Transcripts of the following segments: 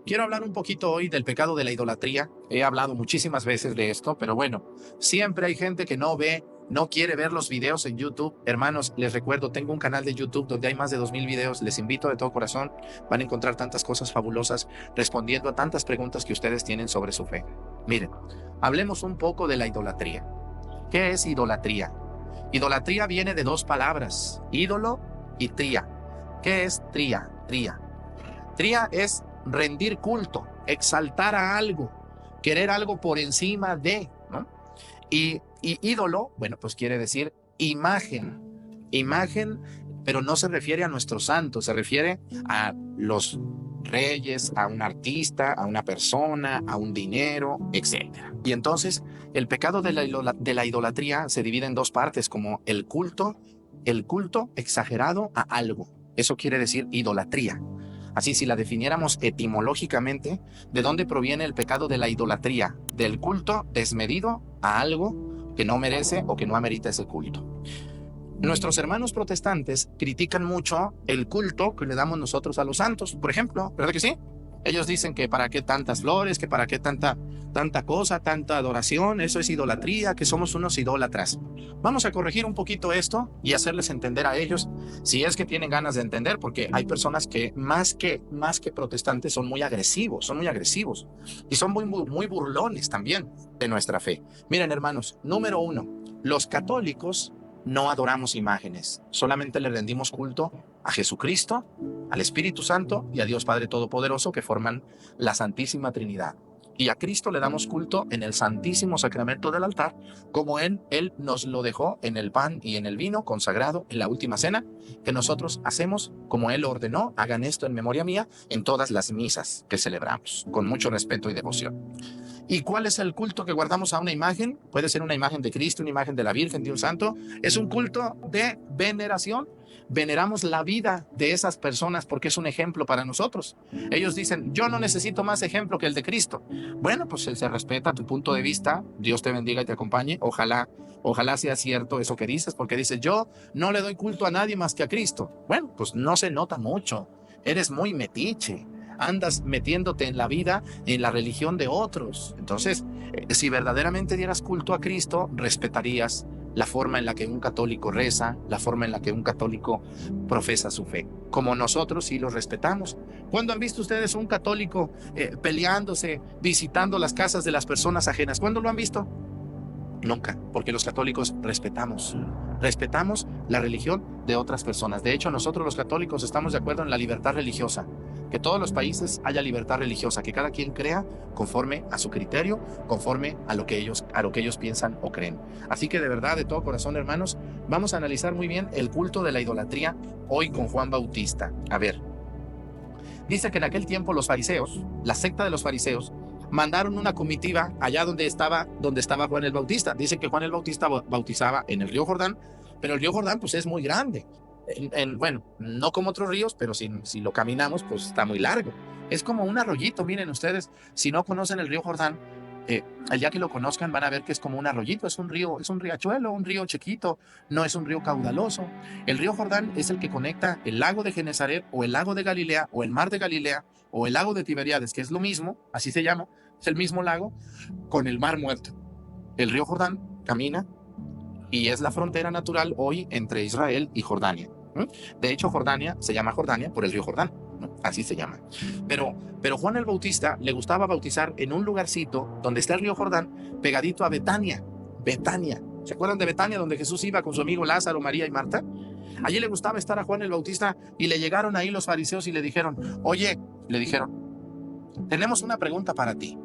Quiero hablar un poquito hoy del pecado de la idolatría. He hablado muchísimas veces de esto, pero bueno, siempre hay gente que no quiere ver los videos en YouTube. Hermanos, les recuerdo, tengo un canal de YouTube donde hay más de 2000 videos. Les invito de todo corazón. Van a encontrar tantas cosas fabulosas respondiendo a tantas preguntas que ustedes tienen sobre su fe. Miren, hablemos un poco de la idolatría. ¿Qué es idolatría? Idolatría viene de dos palabras, ídolo y tría. ¿Qué es tría? Tría es rendir culto, exaltar a algo, querer algo por encima de, ¿no? Y ídolo, bueno, pues quiere decir imagen, pero no se refiere a nuestros santos, se refiere a los reyes, a un artista, a una persona, a un dinero, etcétera. Y entonces el pecado de la idolatría se divide en dos partes, como el culto exagerado a algo. Eso quiere decir idolatría. Así, si la definiéramos etimológicamente, ¿de dónde proviene el pecado de la idolatría? Del culto desmedido a algo que no merece o que no amerita ese culto. Nuestros hermanos protestantes critican mucho el culto que le damos nosotros a los santos, por ejemplo, ¿verdad que sí? Ellos dicen que para qué tantas flores, que para qué tanta cosa, tanta adoración, eso es idolatría, que somos unos idólatras. Vamos a corregir un poquito esto y hacerles entender a ellos, si es que tienen ganas de entender, porque hay personas que más que protestantes son muy agresivos y son muy burlones también de nuestra fe. Miren, hermanos, número uno, los católicos no adoramos imágenes, solamente le rendimos culto a Jesucristo, al Espíritu Santo y a Dios Padre Todopoderoso, que forman la Santísima Trinidad. Y a Cristo le damos culto en el Santísimo Sacramento del altar, como Él nos lo dejó en el pan y en el vino consagrado en la última cena, que nosotros hacemos como Él ordenó: hagan esto en memoria mía en todas las misas que celebramos, con mucho respeto y devoción. ¿Y cuál es el culto que guardamos a una imagen? Puede ser una imagen de Cristo, una imagen de la Virgen, de un santo. Es un culto de veneración. Veneramos la vida de esas personas porque es un ejemplo para nosotros. Ellos dicen, yo no necesito más ejemplo que el de Cristo. Bueno, pues se respeta tu punto de vista. Dios te bendiga y te acompañe. Ojalá sea cierto eso que dices, porque dices, yo no le doy culto a nadie más que a Cristo. Bueno, pues no se nota mucho. Eres muy metiche. Andas metiéndote en la vida, en la religión de otros. Entonces, si verdaderamente dieras culto a Cristo, respetarías la forma en la que un católico reza, la forma en la que un católico profesa su fe, como nosotros sí los respetamos. ¿Cuándo han visto ustedes un católico peleándose, visitando las casas de las personas ajenas? ¿Cuándo lo han visto? Nunca, porque los católicos respetamos la religión de otras personas. De hecho, nosotros los católicos estamos de acuerdo en la libertad religiosa, que todos los países haya libertad religiosa, que cada quien crea conforme a su criterio, conforme a lo que ellos piensan o creen. Así que de verdad, de todo corazón, hermanos, vamos a analizar muy bien el culto de la idolatría hoy con Juan Bautista. A ver, dice que en aquel tiempo los fariseos, la secta de los fariseos, mandaron una comitiva allá donde estaba Juan el Bautista. Dice que Juan el Bautista bautizaba en el río Jordán, pero el río Jordán pues es muy grande. Bueno, no como otros ríos, pero si lo caminamos pues está muy largo. Es como un arroyito, miren ustedes, si no conocen el río Jordán, el día que lo conozcan van a ver que es como un arroyito, es un riachuelo, un río chiquito, no es un río caudaloso. El río Jordán es el que conecta el lago de Genesaret o el lago de Galilea o el mar de Galilea o el lago de Tiberíades, que es lo mismo, así se llama, es el mismo lago, con el mar muerto. El río Jordán camina y es la frontera natural hoy entre Israel y Jordania. De hecho, Jordania se llama Jordania por el río Jordán, ¿no? Así se llama. Pero Juan el Bautista le gustaba bautizar en un lugarcito donde está el río Jordán, pegadito a Betania. ¿Se acuerdan de Betania, donde Jesús iba con su amigo Lázaro, María y Marta? Allí le gustaba estar a Juan el Bautista y le llegaron ahí los fariseos y le dijeron, tenemos una pregunta para ti.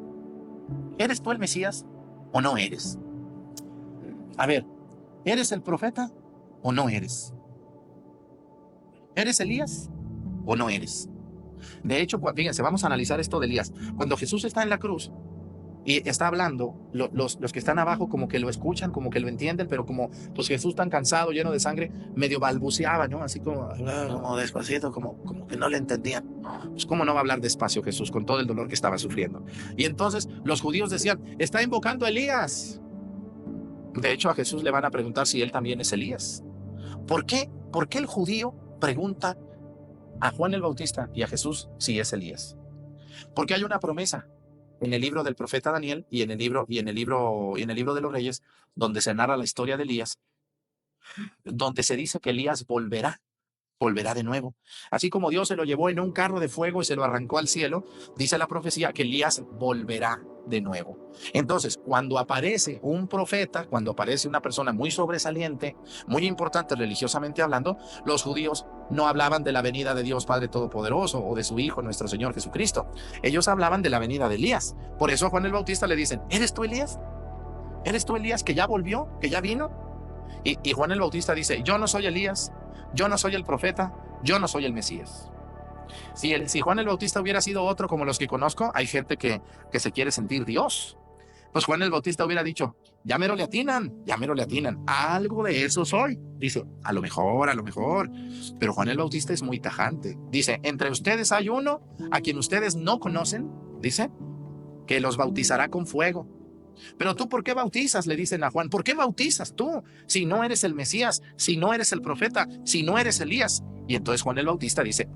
¿Eres tú el Mesías o no eres? A ver, ¿eres el profeta o no eres? ¿Eres Elías o no eres? De hecho, fíjense, vamos a analizar esto de Elías. Cuando Jesús está en la cruz y está hablando, los que están abajo como que lo escuchan, como que lo entienden, pero como pues Jesús tan cansado, lleno de sangre, medio balbuceaba, ¿no? Así como despacito, como que no le entendían. Pues cómo no va a hablar despacio Jesús con todo el dolor que estaba sufriendo. Y entonces los judíos decían, está invocando a Elías. De hecho, a Jesús le van a preguntar si él también es Elías. ¿Por qué? ¿Por qué el judío pregunta a Juan el Bautista y a Jesús si es Elías? Porque hay una promesa en el libro del profeta Daniel y en el libro de los Reyes, donde se narra la historia de Elías, donde se dice que Elías volverá de nuevo. Así como Dios se lo llevó en un carro de fuego y se lo arrancó al cielo, dice la profecía que Elías volverá de nuevo. Entonces, cuando aparece un profeta, cuando aparece una persona muy sobresaliente, muy importante religiosamente hablando, los judíos no hablaban de la venida de Dios Padre Todopoderoso o de su Hijo, nuestro Señor Jesucristo. Ellos hablaban de la venida de Elías. Por eso a Juan el Bautista le dicen, ¿eres tú Elías? ¿Eres tú Elías que ya volvió, que ya vino? Y Juan el Bautista dice, yo no soy Elías, yo no soy el profeta, yo no soy el Mesías. Si Juan el Bautista hubiera sido otro como los que conozco, hay gente que se quiere sentir Dios. Pues Juan el Bautista hubiera dicho, ya mero le atinan, algo de eso soy. Dice, a lo mejor. Pero Juan el Bautista es muy tajante. Dice, entre ustedes hay uno a quien ustedes no conocen, dice, que los bautizará con fuego. Pero tú, ¿por qué bautizas? Le dicen a Juan, ¿por qué bautizas tú? Si no eres el Mesías, si no eres el profeta, si no eres Elías. Y entonces Juan el Bautista dice,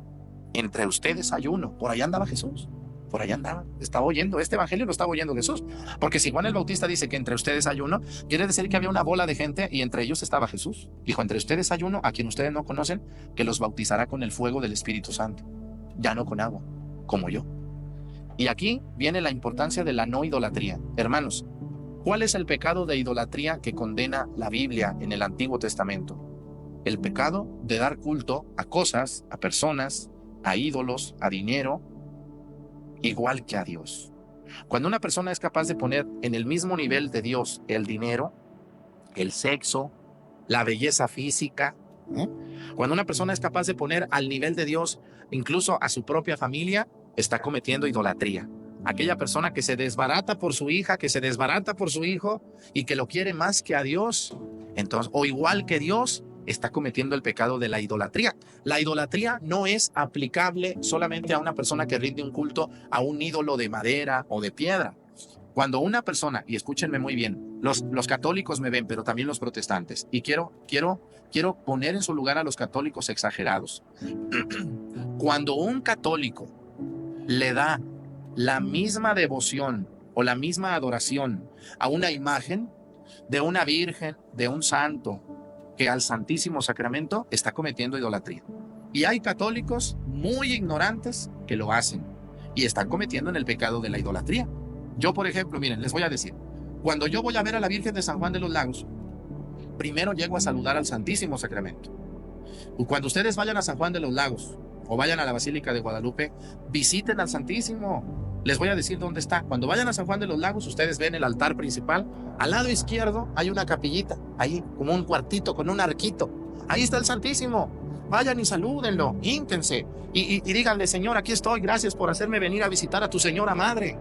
entre ustedes hay uno. Por allá andaba Jesús. Por allá andaba. Estaba oyendo. Este evangelio lo estaba oyendo Jesús. Porque si Juan el Bautista dice que entre ustedes hay uno, quiere decir que había una bola de gente y entre ellos estaba Jesús. Dijo, entre ustedes hay uno a quien ustedes no conocen, que los bautizará con el fuego del Espíritu Santo. Ya no con agua, como yo. Y aquí viene la importancia de la no idolatría. Hermanos, ¿cuál es el pecado de idolatría que condena la Biblia en el Antiguo Testamento? El pecado de dar culto a cosas, a personas, a ídolos, a dinero, igual que a Dios. Cuando una persona es capaz de poner en el mismo nivel de Dios el dinero, el sexo, la belleza física, cuando una persona es capaz de poner al nivel de Dios incluso a su propia familia, está cometiendo idolatría. Aquella persona que se desbarata por su hija, que se desbarata por su hijo y que lo quiere más que a Dios, entonces, o igual que Dios, está cometiendo el pecado de la idolatría. La idolatría no es aplicable solamente a una persona que rinde un culto a un ídolo de madera o de piedra. Cuando una persona, y escúchenme muy bien, los católicos me ven, pero también los protestantes, y quiero poner en su lugar a los católicos exagerados. Cuando un católico le da la misma devoción o la misma adoración a una imagen de una virgen, de un santo, que al Santísimo Sacramento, está cometiendo idolatría. Y hay católicos muy ignorantes que lo hacen y están cometiendo en el pecado de la idolatría. Yo, por ejemplo, miren, les voy a decir, cuando yo voy a ver a la Virgen de San Juan de los Lagos, primero llego a saludar al Santísimo Sacramento. Y cuando ustedes vayan a San Juan de los Lagos o vayan a la Basílica de Guadalupe, visiten al Santísimo. Les voy a decir dónde está. Cuando vayan a San Juan de los Lagos, ustedes ven el altar principal. Al lado izquierdo hay una capillita, ahí como un cuartito con un arquito. Ahí está el Santísimo. Vayan y salúdenlo, hínquense y díganle, Señor, aquí estoy, gracias por hacerme venir a visitar a tu Señora Madre.